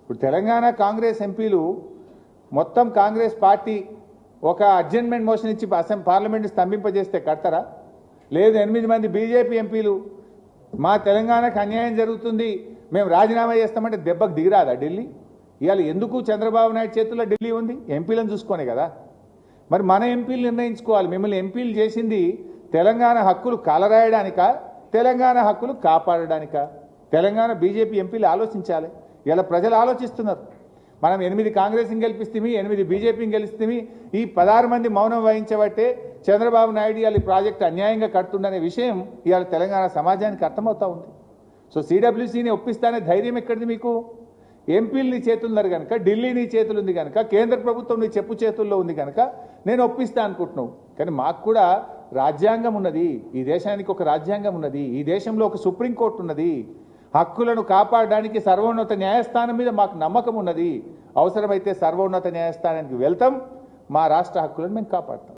ఇప్పుడు తెలంగాణ కాంగ్రెస్ ఎంపీలు మొత్తం కాంగ్రెస్ పార్టీ ఒక అడ్జర్న్మెంట్ మోషన్ ఇచ్చి పార్లమెంట్ స్తంభింపజేస్తే కడతారా? లేదు 8 మంది బీజేపీ ఎంపీలు మా తెలంగాణకు అన్యాయం జరుగుతుంది మేము రాజీనామా చేస్తామంటే దెబ్బకు దిగిరాదా ఢిల్లీ? ఇవాళ ఎందుకు చంద్రబాబు నాయుడు చేతుల్లో ఢిల్లీ ఉంది? ఎంపీలను చూసుకొనే కదా. మరి మన ఎంపీలు నిర్ణయించుకోవాలి. మిమ్మల్ని ఎంపీలు చేసింది తెలంగాణ హక్కులు కలరాయడానికా, తెలంగాణ హక్కులు కాపాడడానికా? తెలంగాణ బీజేపీ ఎంపీలు ఆలోచించాలి. ఇలా ప్రజలు ఆలోచిస్తున్నారు. మనం 8 కాంగ్రెస్ని గెలిపిస్తేమి, 8 బీజేపీని గెలిస్తేమి, ఈ 16 మంది మౌనం వహించబట్టే చంద్రబాబు నాయుడు ఇవాళ ఈ ప్రాజెక్టు అన్యాయంగా కడుతుందనే విషయం ఇవాళ తెలంగాణ సమాజానికి అర్థమవుతా ఉంది. సో సిడబ్ల్యూసీని ఒప్పిస్తానే ధైర్యం ఎక్కడిది మీకు? ఎంపీలు నీ చేతులున్నారు కనుక, ఢిల్లీ నీ చేతులు ఉంది కనుక, కేంద్ర ప్రభుత్వం నీ చెప్పు చేతుల్లో ఉంది కనుక నేను ఒప్పిస్తా అనుకుంటున్నావు. కానీ మాకు కూడా రాజ్యాంగం ఉన్నది. ఈ దేశానికి ఒక రాజ్యాంగం ఉన్నది. ఈ దేశంలో ఒక సుప్రీంకోర్టు ఉన్నది. హక్కులను కాపాడడానికి సర్వోన్నత న్యాయస్థానం మీద మాకు నమ్మకం ఉన్నది. అవసరమైతే సర్వోన్నత న్యాయస్థానానికి వెళ్తాం. మా రాష్ట్ర హక్కులను మేము కాపాడతాం.